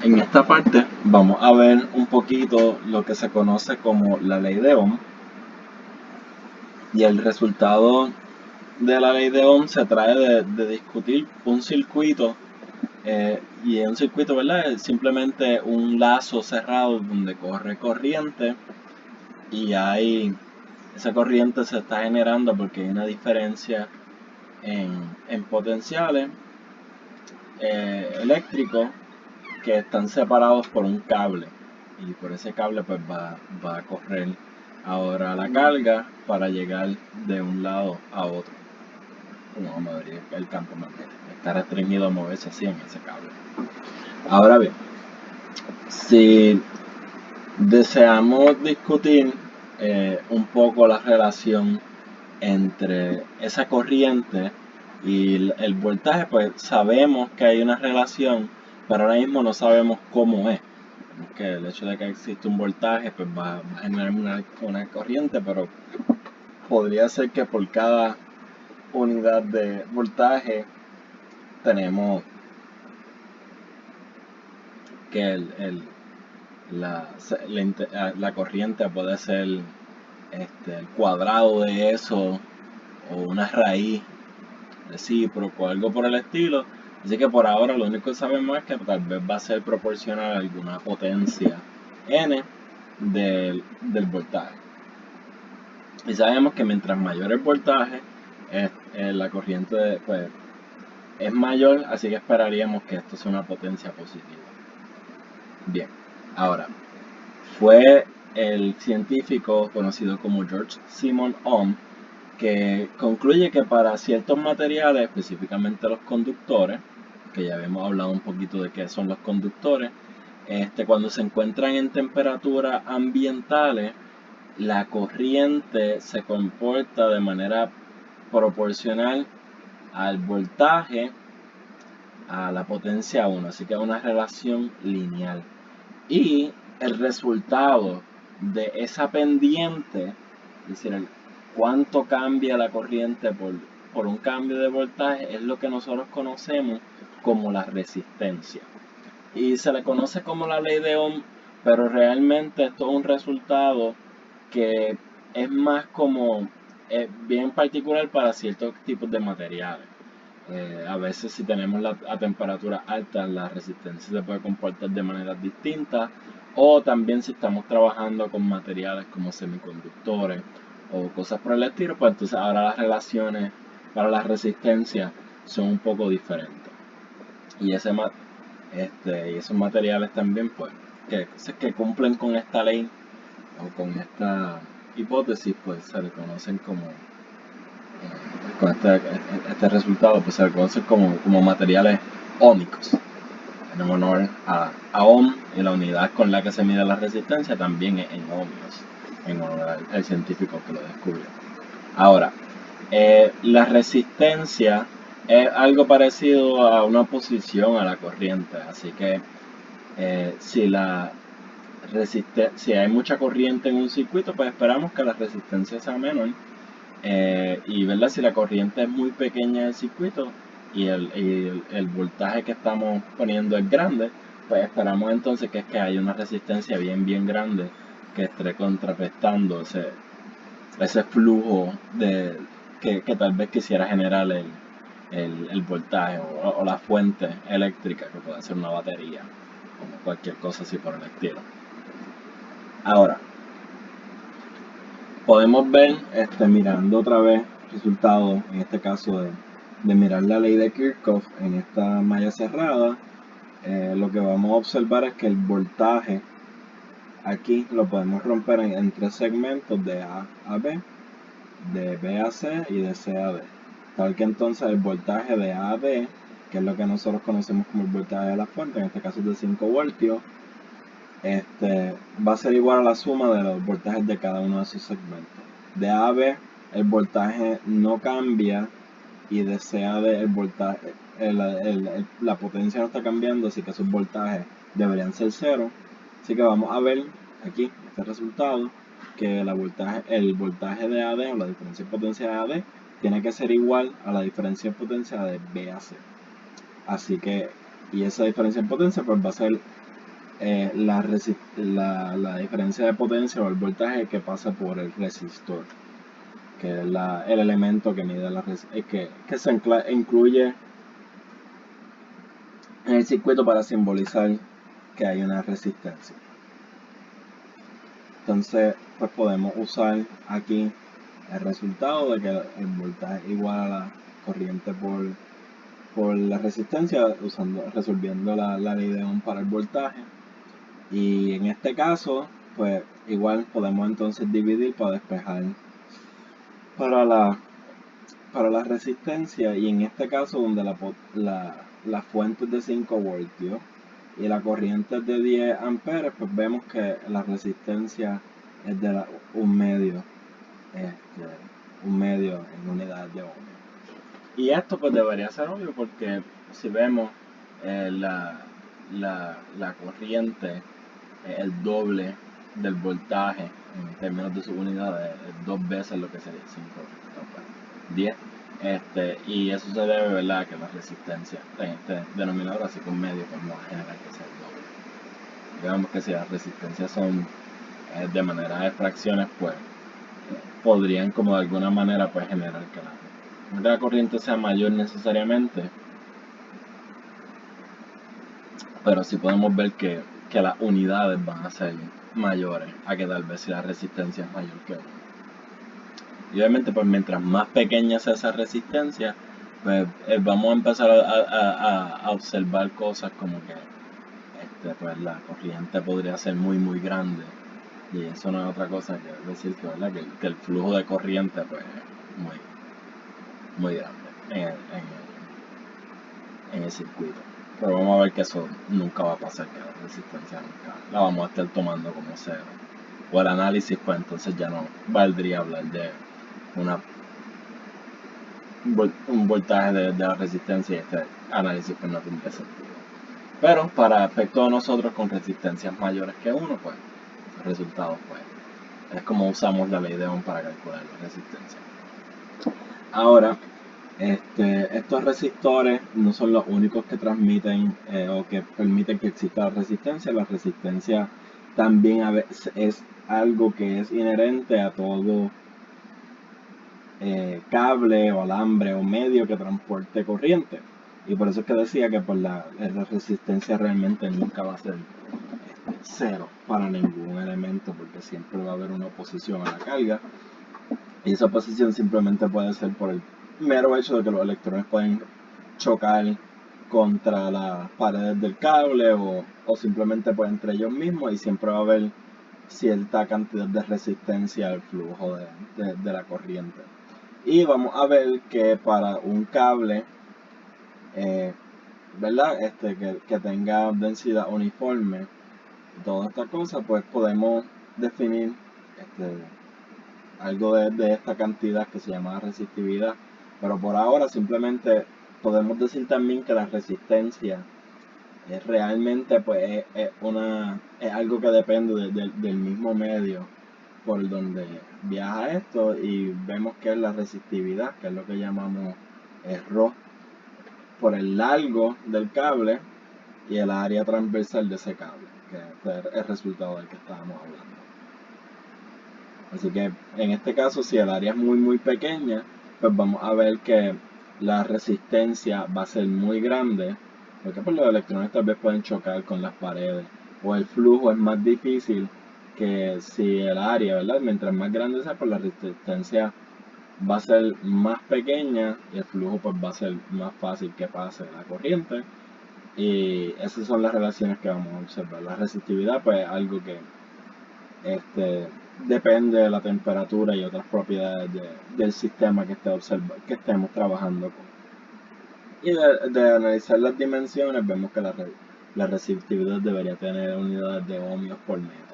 En esta parte vamos a ver un poquito lo que se conoce como la ley de Ohm, y el resultado de la ley de Ohm se trae de discutir un circuito, y un circuito, ¿verdad? Es simplemente un lazo cerrado donde corre corriente y esa corriente se está generando porque hay una diferencia en potenciales eléctricos que están separados por un cable, y por ese cable pues va a correr ahora la carga para llegar de un lado a otro. Vamos a mover el campo magnético, está restringido a moverse así en ese cable. Ahora bien, si deseamos discutir un poco la relación entre esa corriente y el voltaje, pues sabemos que hay una relación, pero ahora mismo no sabemos cómo es. Que el hecho de que existe un voltaje pues va a generar una corriente, pero podría ser que por cada unidad de voltaje tenemos que la corriente puede ser el cuadrado de eso, o una raíz recíproco, algo por el estilo. Así que por ahora lo único que sabemos es que tal vez va a ser proporcional a alguna potencia n del voltaje. Y sabemos que mientras mayor el voltaje, la corriente pues, es mayor, así que esperaríamos que esto sea una potencia positiva. Bien, ahora, fue el científico conocido como George Simon Ohm que concluye que para ciertos materiales, específicamente los conductores, que ya habíamos hablado un poquito de qué son los conductores, cuando se encuentran en temperaturas ambientales, la corriente se comporta de manera proporcional al voltaje a la potencia 1, así que es una relación lineal. Y el resultado de esa pendiente, es decir, cuánto cambia la corriente por un cambio de voltaje, es lo que nosotros conocemos como la resistencia. Y se le conoce como la ley de Ohm, pero realmente esto es un resultado que es más como bien particular para ciertos tipos de materiales. A veces si tenemos a temperaturas altas, la resistencia se puede comportar de maneras distintas, o también si estamos trabajando con materiales como semiconductores o cosas por el estilo, pues entonces ahora las relaciones para la resistencia son un poco diferentes. Y esos materiales también, pues, que cumplen con esta ley o con esta hipótesis, pues se le conocen como, con este resultado, pues se le conocen como materiales ómicos, en honor a Ohm, y la unidad con la que se mide la resistencia también es en ohmios, en honor al científico que lo descubrió. Ahora, la resistencia es algo parecido a una oposición a la corriente, así que si hay mucha corriente en un circuito, pues esperamos que la resistencia sea menor. Y ¿verdad? Si la corriente es muy pequeña en el circuito y el voltaje que estamos poniendo es grande, pues esperamos entonces que haya una resistencia bien grande que esté contrarrestando ese flujo que tal vez quisiera generar el voltaje o la fuente eléctrica, que puede ser una batería o cualquier cosa así por el estilo. Ahora, podemos ver, mirando otra vez resultados, en este caso de mirar la ley de Kirchhoff en esta malla cerrada, lo que vamos a observar es que el voltaje aquí lo podemos romper en tres segmentos, de A a B, de B a C y de C a D. Tal que entonces el voltaje de A a D, que es lo que nosotros conocemos como el voltaje de la fuente, en este caso es de 5 voltios, va a ser igual a la suma de los voltajes de cada uno de esos segmentos. De A a B el voltaje no cambia, y de C a D el voltaje, la potencia no está cambiando, así que esos voltajes deberían ser cero. Así que vamos a ver aquí este resultado, que el voltaje de AD, o la diferencia en potencia de AD, tiene que ser igual a la diferencia en potencia de B a C. Así que, y esa diferencia en potencia pues va a ser la diferencia de potencia o el voltaje que pasa por el resistor, que es el elemento que mide que se incluye en el circuito para simbolizar que hay una resistencia. Entonces, pues podemos usar aquí el resultado de que el voltaje es igual a la corriente por la resistencia, resolviendo la ley de Ohm para el voltaje. Y en este caso, pues igual podemos entonces dividir para despejar para la resistencia, y en este caso donde la fuente es de 5 voltios y la corriente es de 10 amperes, pues vemos que la resistencia es de un medio en unidad de ohm. Y esto pues debería ser obvio porque si vemos la corriente es el doble del voltaje en términos de sus unidades, es 2 veces lo que sería 5, 10. Y eso se debe, ¿verdad?, a que la resistencia en este denominador, así que un medio, pues no va a generar que sea el doble. Digamos que si las resistencias son de manera de fracciones, pues podrían como de alguna manera pues generar que la corriente sea mayor necesariamente, pero sí podemos ver que las unidades van a ser mayores a que tal vez si la resistencia es mayor que 1. Y obviamente pues mientras más pequeña sea esa resistencia, pues vamos a empezar a observar cosas como que pues la corriente podría ser muy muy grande, y eso no es otra cosa que decir que, ¿verdad?, que el flujo de corriente pues es muy, muy grande en el circuito. Pero vamos a ver que eso nunca va a pasar, que la resistencia nunca la vamos a estar tomando como cero. O el análisis, pues entonces ya no valdría hablar de un voltaje de la resistencia, y este análisis pues no tendría sentido. Pero para efectos de nosotros con resistencias mayores que 1, pues el resultado pues es como usamos la ley de Ohm para calcular la resistencia. Ahora, estos resistores no son los únicos que transmiten o que permiten que exista la resistencia. La resistencia también a veces es algo que es inherente a todo cable o alambre o medio que transporte corriente. Y por eso es que decía que pues, la resistencia realmente nunca va a ser cero para ningún elemento, porque siempre va a haber una oposición a la carga. Y esa oposición simplemente puede ser por el mero hecho de que los electrones pueden chocar contra las paredes del cable o simplemente pues entre ellos mismos, y siempre va a haber cierta cantidad de resistencia al flujo de la corriente. Y vamos a ver que para un cable, ¿verdad?, que tenga densidad uniforme, toda esta cosa, pues podemos definir algo de esta cantidad que se llama resistividad. Pero por ahora simplemente podemos decir también que la resistencia es realmente pues es algo que depende del mismo medio por donde viaja esto, y vemos que es la resistividad, que es lo que llamamos ρ, por el largo del cable y el área transversal de ese cable, que es el resultado del que estábamos hablando. Así que en este caso, si el área es muy muy pequeña, pues vamos a ver que la resistencia va a ser muy grande, porque pues los electrones tal vez pueden chocar con las paredes, o el flujo es más difícil que si el área, ¿verdad?, mientras más grande sea, pues la resistencia va a ser más pequeña y el flujo pues va a ser más fácil que pase la corriente. Y esas son las relaciones que vamos a observar. La resistividad pues es algo que depende de la temperatura y otras propiedades del sistema que estemos trabajando con. Y de analizar las dimensiones, vemos que la resistividad debería tener unidades de ohmios por metro.